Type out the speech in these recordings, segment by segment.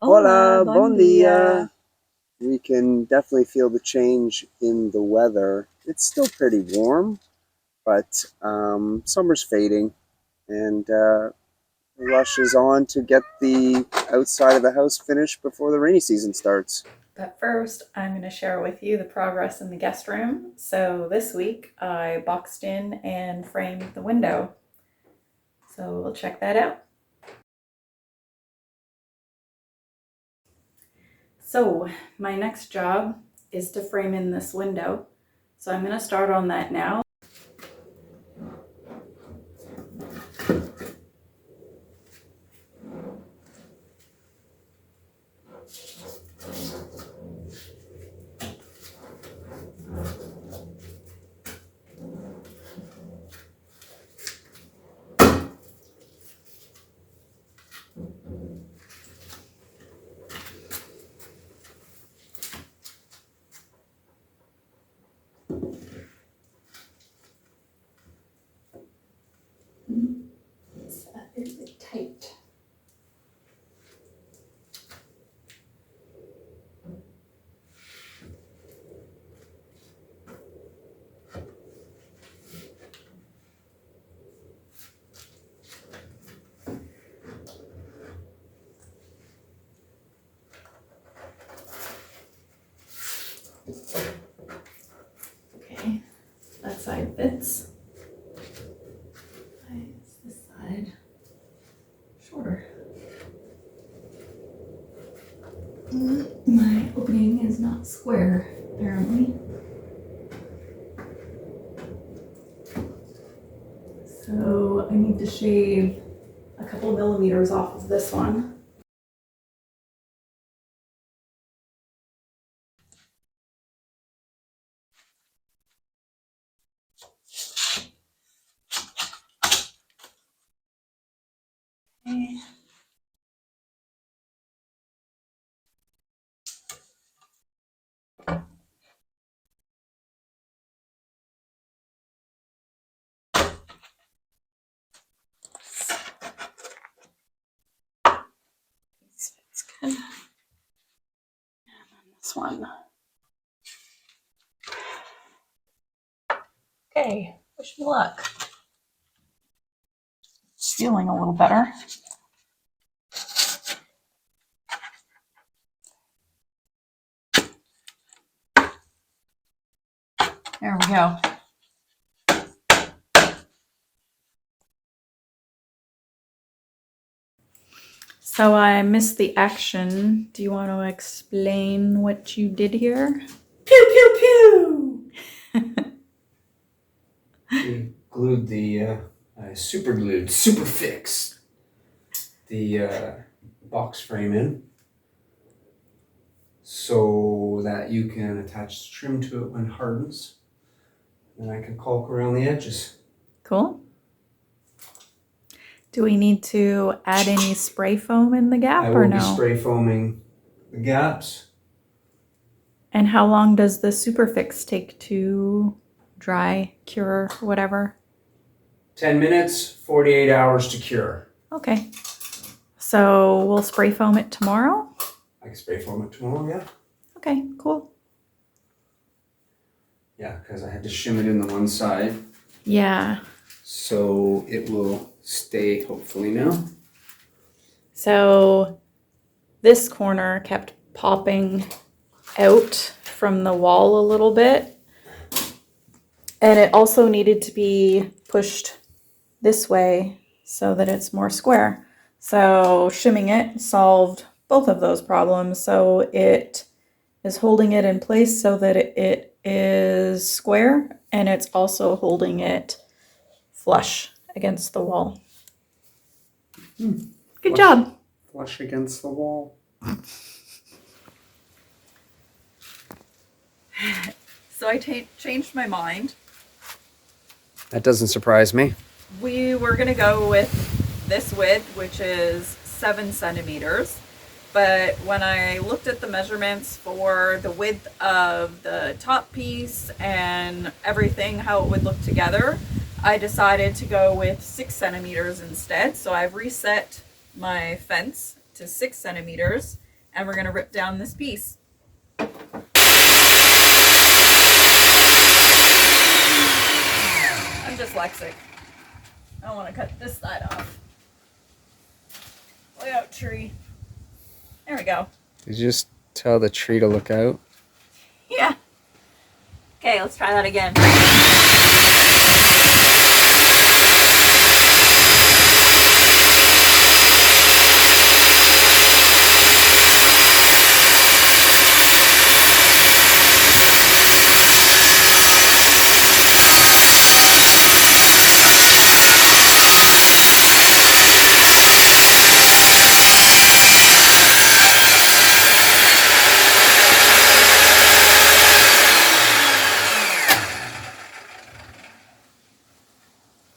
Hola, Hola, bom buen dia. dia. We can definitely feel the change in the weather. It's still pretty warm, but summer's fading, and the rush is on to get the outside of the house finished before the rainy season starts. But first, I'm going to share with you the progress in the guest room. So this week, I boxed in and framed the window. So we'll check that out. So my next job is to frame in this window. So I'm going to start on that now. It's a bit tight. Okay, that side fits. Why is this side shorter? My opening is not square, apparently. So I need to shave a couple millimeters off of this one. Okay. It's good. And then this one. Okay, wish me luck. Feeling a little better. There we go. So I missed the action. Do you want to explain what you did here? Pew pew pew. We glued super glued, super fixed the box frame in so that you can attach the trim to it when it hardens. Then I can caulk around the edges. Cool. Do we need to add any spray foam in the I gap or will be no? spray foaming the gaps. And how long does the Superfix take to dry, cure, whatever? 10 minutes, 48 hours to cure. Okay. So we'll spray foam it tomorrow? I can spray foam it tomorrow, yeah. Okay, cool. Yeah, because I had to shim it in the one side. Yeah. So it will stay hopefully now. So this corner kept popping out from the wall a little bit. And it also needed to be pushed this way so that it's more square. So shimming it solved both of those problems. So it is holding it in place so that it is square, and it's also holding it flush against the wall. Good Flush, job. flush against the wall. So I changed my mind. That doesn't surprise me. We were going to go with this width, which is 7 centimeters. But when I looked at the measurements for the width of the top piece and everything, how it would look together, I decided to go with 6 centimeters instead. So I've reset my fence to 6 centimeters. and we're going to rip down this piece. I'm dyslexic. I want to cut this side off. Look out, tree. There we go. Did you just tell the tree to look out? Yeah. Okay, let's try that again.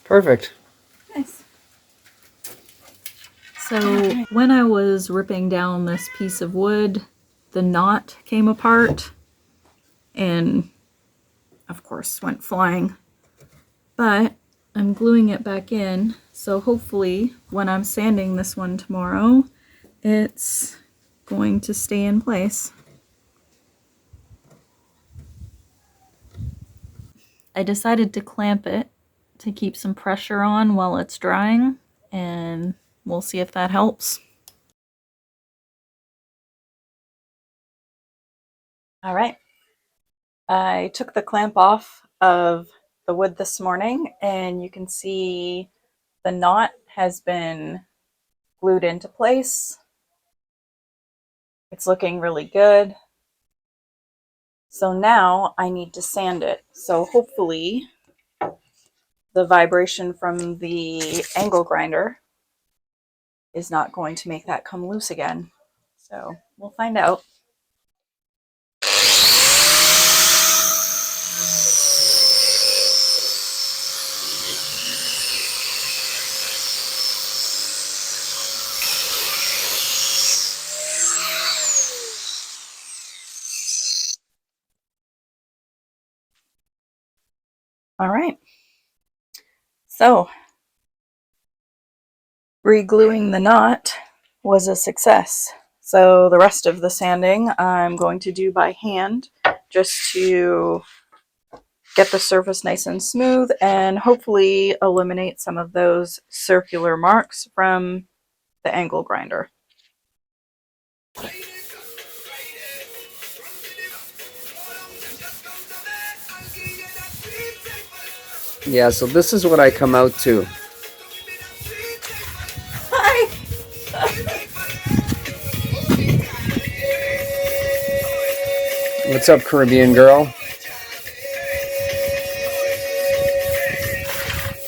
Perfect. Nice. So when I was ripping down this piece of wood, the knot came apart and of course went flying. But I'm gluing it back in, so hopefully when I'm sanding this one tomorrow, it's going to stay in place. I decided to clamp it to keep some pressure on while it's drying, and we'll see if that helps. All right. I took the clamp off of the wood this morning, and you can see the knot has been glued into place. It's looking really good. So now I need to sand it. So hopefully the vibration from the angle grinder is not going to make that come loose again. So we'll find out. All right. So re-gluing the knot was a success. So the rest of the sanding I'm going to do by hand just to get the surface nice and smooth and hopefully eliminate some of those circular marks from the angle grinder. Yeah, so this is what I come out to. Hi! What's up, Caribbean girl?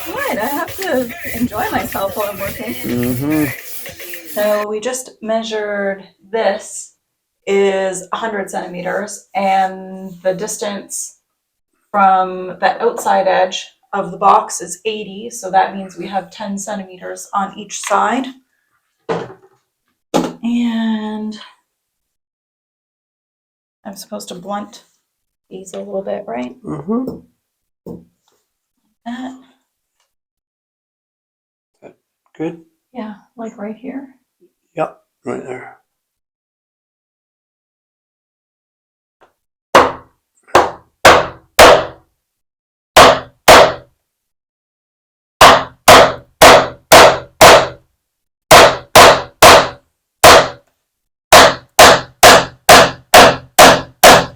What? I have to enjoy myself while I'm working. Mm-hmm. So we just measured this is 100 centimeters, and the distance from the outside edge of the box is 80, so that means we have 10 centimeters on each side. And I'm supposed to blunt these a little bit, right? Mm-hmm. That. Good? Yeah, like right here. Yep, right there.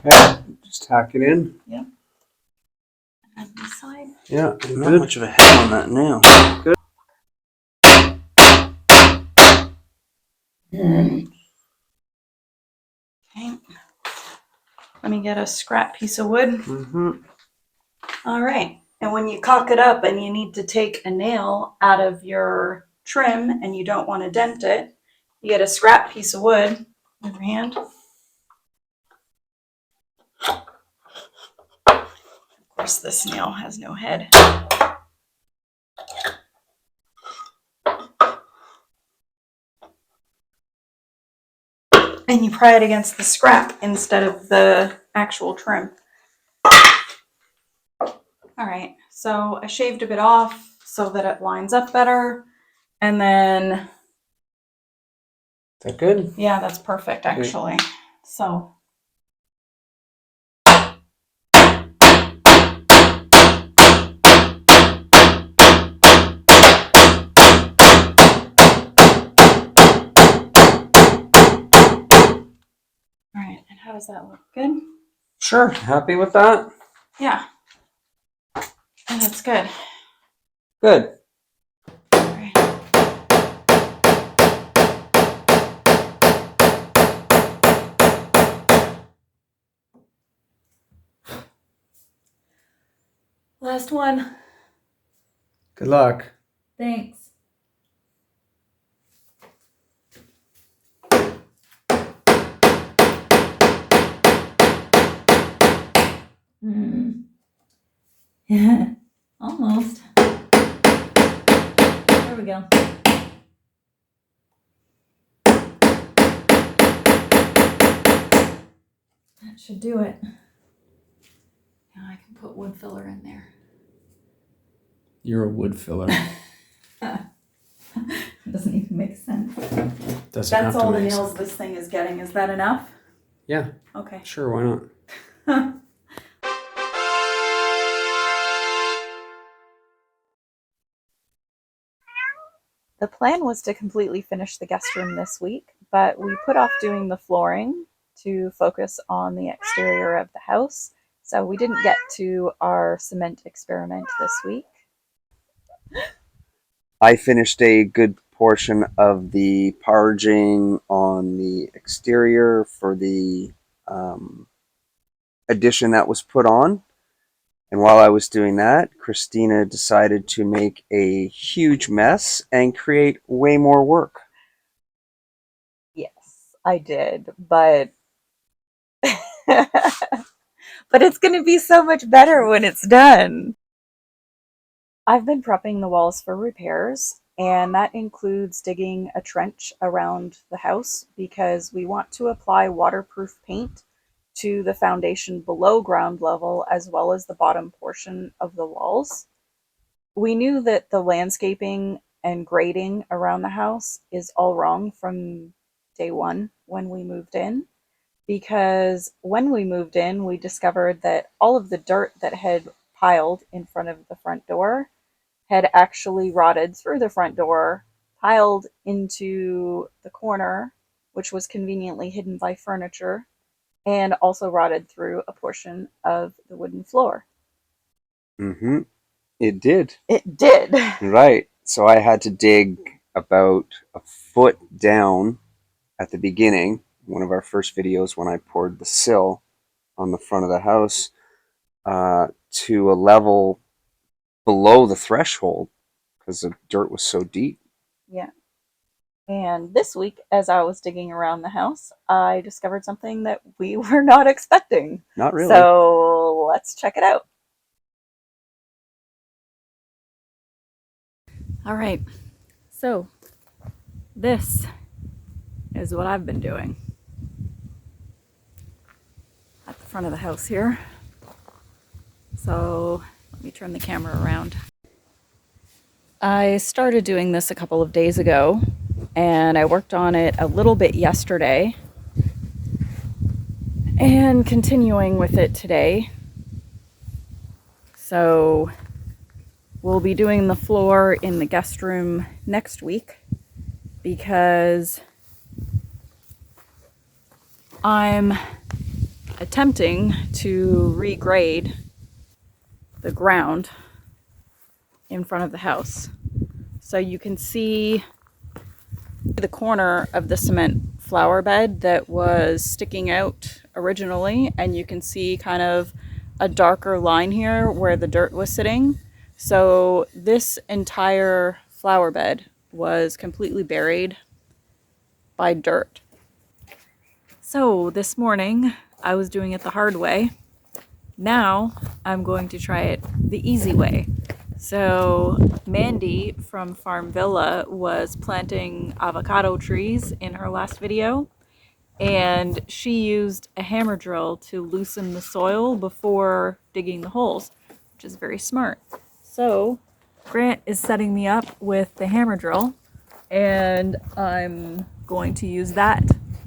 Okay, just tack it in. Yep. And this side. Yeah, Not much of a head on that nail. Good. Okay. Let me get a scrap piece of wood. Mm-hmm. All right. And when you caulk it up and you need to take a nail out of your trim and you don't want to dent it, you get a scrap piece of wood with your hand. Of course, this nail has no head. And you pry it against the scrap instead of the actual trim. All right, so I shaved a bit off so that it lines up better. And then that good? Yeah, that's perfect, actually. So. All right, and how does that look? Good? Sure. Happy with that? Yeah. Oh, that's good. Good. All right. Last one. Good luck. Thanks. Yeah, almost. There we go. That should do it. Now I can put wood filler in there. You're a wood filler. Doesn't even make sense. Doesn't have That's to all the make nails sense. this thing is getting. Is that enough? Yeah. Okay. Sure. Why not? The plan was to completely finish the guest room this week, but we put off doing the flooring to focus on the exterior of the house. So we didn't get to our cement experiment this week. I finished a good portion of the parging on the exterior for the addition that was put on. And while I was doing that, Christina decided to make a huge mess and create way more work. Yes, I did, but but it's going to be so much better when it's done. I've been prepping the walls for repairs, and that includes digging a trench around the house because we want to apply waterproof paint to the foundation below ground level as well as the bottom portion of the walls. We knew that the landscaping and grading around the house is all wrong from day one when we moved in, because when we moved in, we discovered that all of the dirt that had piled in front of the front door had actually rotted through the front door, piled into the corner, which was conveniently hidden by furniture, and also rotted through a portion of the wooden floor. Mm-hmm. It did. It did. Right. So I had to dig about a foot down at the beginning, one of our first videos when I poured the sill on the front of the house, to a level below the threshold because the dirt was so deep. Yeah. And this week, as I was digging around the house, I discovered something that we were not expecting. Not really. So let's check it out. All right. So this is what I've been doing at the front of the house here. So let me turn the camera around. I started doing this a couple of days ago, and I worked on it a little bit yesterday and continuing with it today. So we'll be doing the floor in the guest room next week because I'm attempting to regrade the ground in front of the house. So you can see the corner of the cement flower bed that was sticking out originally, and you can see kind of a darker line here where the dirt was sitting. So this entire flower bed was completely buried by dirt. So this morning I was doing it the hard way. Now I'm going to try it the easy way. So Mandy from Farm Villa was planting avocado trees in her last video, and she used a hammer drill to loosen the soil before digging the holes, which is very smart. So Grant is setting me up with the hammer drill, and I'm going to use that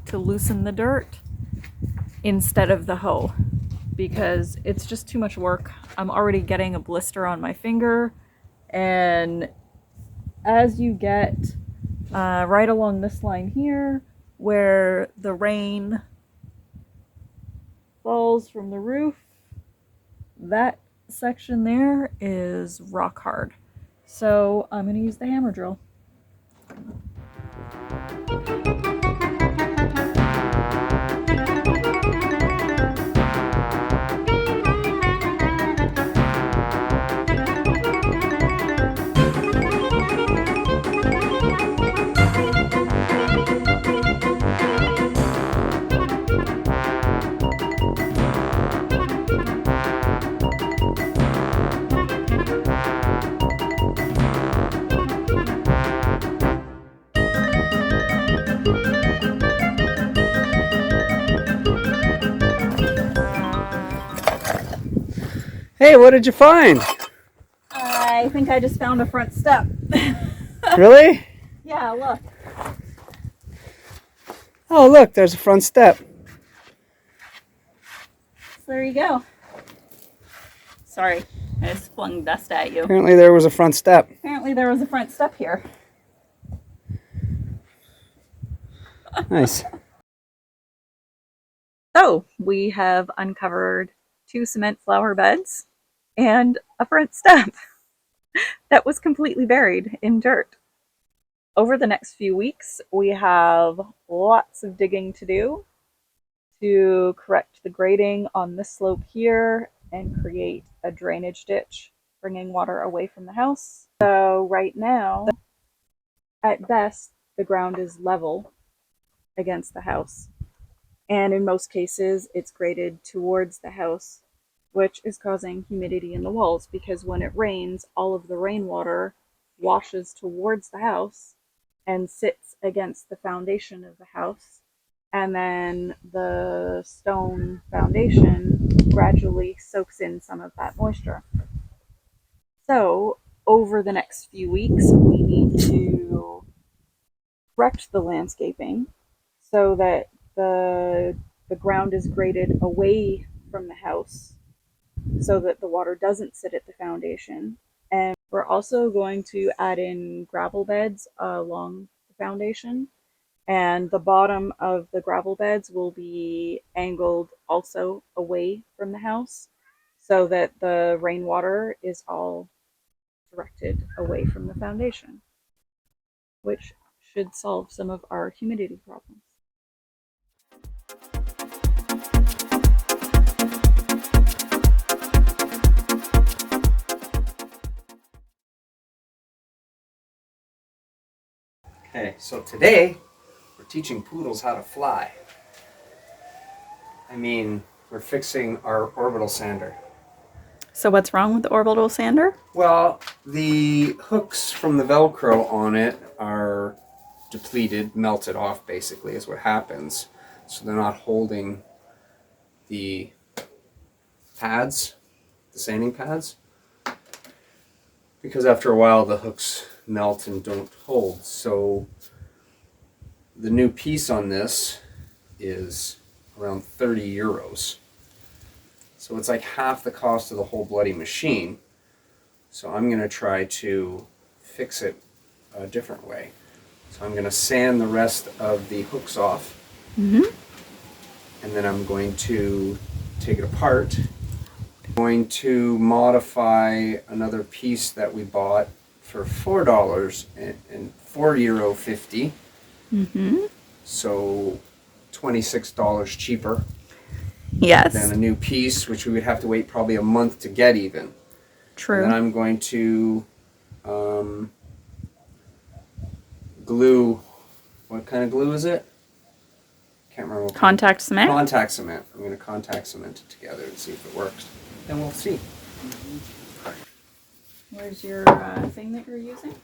to loosen the dirt instead of the hoe, because it's just too much work. I'm already getting a blister on my finger, and as you get right along this line here where the rain falls from the roof, that section there is rock hard. So I'm going to use the hammer drill. Hey, what did you find? I think I just found a front step. Really? Yeah, look. Oh, look, there's a front step. So there you go. Sorry, I just flung dust at you. Apparently there was a front step. Apparently there was a front step here. Nice. So we have uncovered 2 cement flower beds and a front step that was completely buried in dirt. Over the next few weeks, we have lots of digging to do to correct the grading on this slope here and create a drainage ditch, bringing water away from the house. So right now, at best, the ground is level against the house. And in most cases, it's graded towards the house, which is causing humidity in the walls, because when it rains, all of the rainwater washes towards the house and sits against the foundation of the house. And then the stone foundation gradually soaks in some of that moisture. So over the next few weeks, we need to correct the landscaping so that the ground is graded away from the house so that the water doesn't sit at the foundation. And we're also going to add in gravel beds along the foundation. And the bottom of the gravel beds will be angled also away from the house so that the rainwater is all directed away from the foundation, which should solve some of our humidity problems. Okay, so today we're teaching poodles how to fly. I mean, we're fixing our orbital sander. So what's wrong with the orbital sander? Well, the hooks from the Velcro on it are depleted, melted off basically is what happens. So they're not holding the pads, the sanding pads, because after a while the hooks melt and don't hold. So the new piece on this is around 30 euros. So it's like half the cost of the whole bloody machine. So I'm going to try to fix it a different way. So I'm going to sand the rest of the hooks off. Mm-hmm. And then I'm going to take it apart. I'm going to modify another piece that we bought for $4 and €4.50. Mm-hmm. So $26 cheaper Yes. than a new piece, which we would have to wait probably a month to get even. True. And then I'm going to glue. What kind of glue is it? Can't remember. Contact cement? Contact cement. I'm going to contact cement it together and see if it works. Then we'll see. Where's your thing that you're using?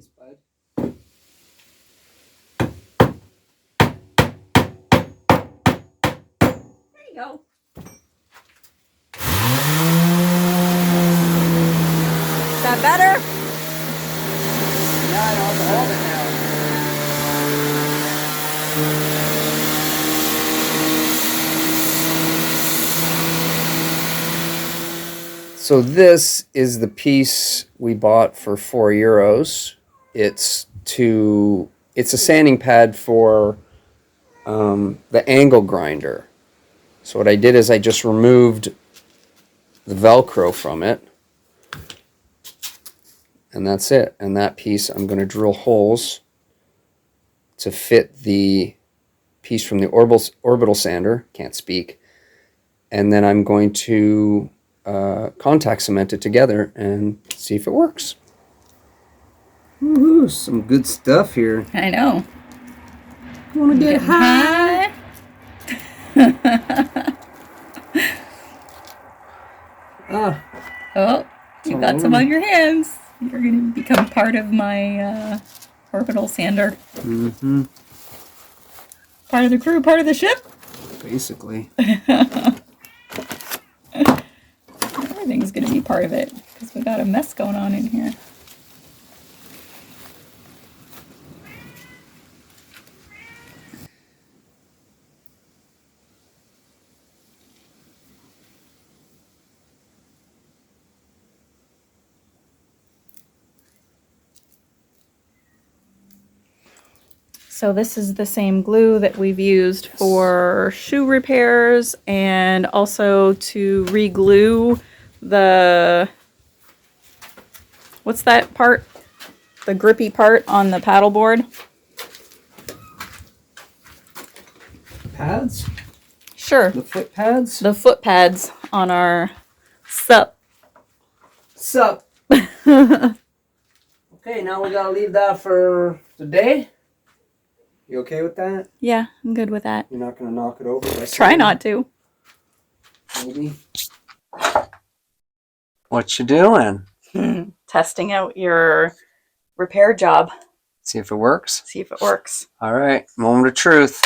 Thanks, bud. There you go. Is that better? Yeah, I don't have to hold it now. So this is the piece we bought for €4. It's a sanding pad for the angle grinder. So what I did is I just removed the Velcro from it, and that's it. And that piece I'm going to drill holes to fit the piece from the orbital sander. Can't speak. And then I'm going to contact cement it together and see if it works. Woohoo, some good stuff here. I know. Want to get high? Oh, you got some on your hands. You're going to become part of my orbital sander. Mm-hmm. Part of the crew, part of the ship. Basically. Everything's going to be part of it because we got a mess going on in here. So this is the same glue that we've used for shoe repairs and also to re-glue the, what's that part? The grippy part on the paddleboard. Pads? Sure. The foot pads? The foot pads on our sup. Sup? Okay, now we gotta leave that for today. You okay with that? Yeah, I'm good with that. You're not gonna knock it over? Try not to. Maybe. What you doing? Testing out your repair job. See if it works? See if it works. All right, moment of truth.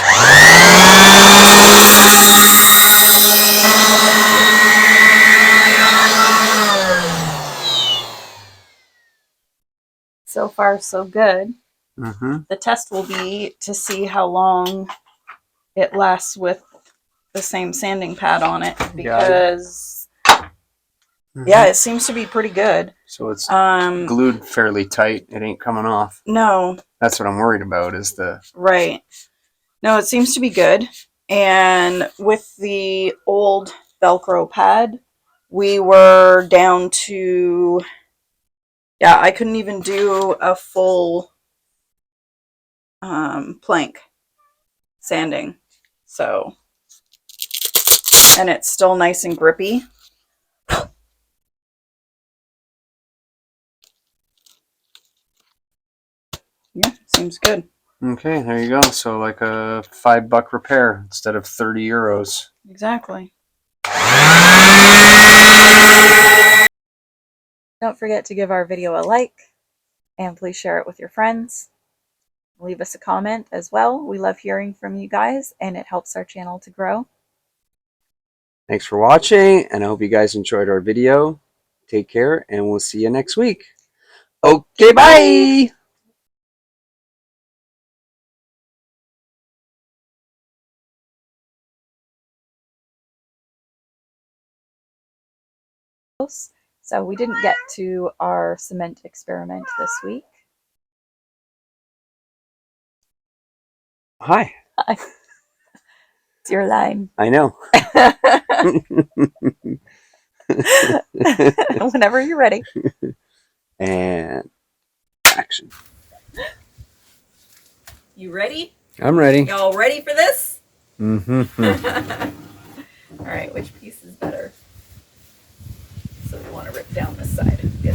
So far, so good. Mm-hmm. The test will be to see how long it lasts with the same sanding pad on it because yeah, it seems to be pretty good. So it's glued fairly tight. It ain't coming off. No. That's what I'm worried about is the... Right. No, it seems to be good. And with the old Velcro pad, we were down to, yeah, I couldn't even do a full plank sanding. So, and it's still nice and grippy. Yeah, seems good. Okay, there you go. So like a $5 repair instead of €30. Exactly. Don't forget to give our video a like and please share it with your friends. Leave us a comment as well. We love hearing from you guys and it helps our channel to grow. Thanks for watching, and I hope you guys enjoyed our video. Take care, and we'll see you next week. Okay, bye! So we didn't get to our cement experiment this week. Hi. Hi. It's your line. I know. Whenever you're ready. And action. You ready? I'm ready. Y'all ready for this? Mm-hmm. All right, which piece is better? So we want to rip down this side. Good.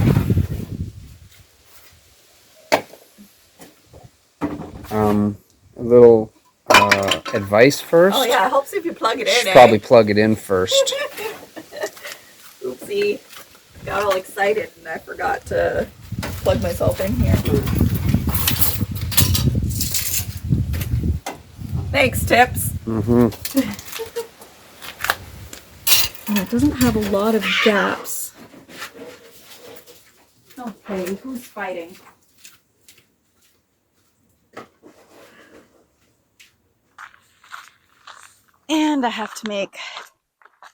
A little advice first. Oh yeah, it helps if you plug it in. Should probably plug it in first. Oopsie. Got all excited and I forgot to plug myself in here. Thanks, Tips. Mm-hmm. And it doesn't have a lot of gaps. Okay, who's fighting? And I have to make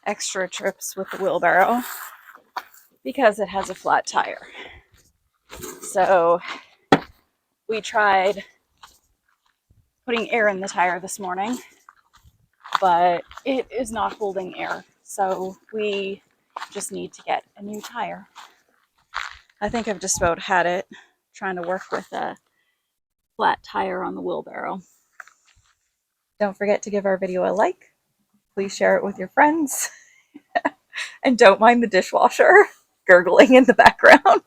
extra trips with the wheelbarrow because it has a flat tire. So we tried putting air in the tire this morning, but it is not holding air. So we just need to get a new tire. I think I've just about had it trying to work with a flat tire on the wheelbarrow. Don't forget to give our video a like. Please share it with your friends. And don't mind the dishwasher gurgling in the background.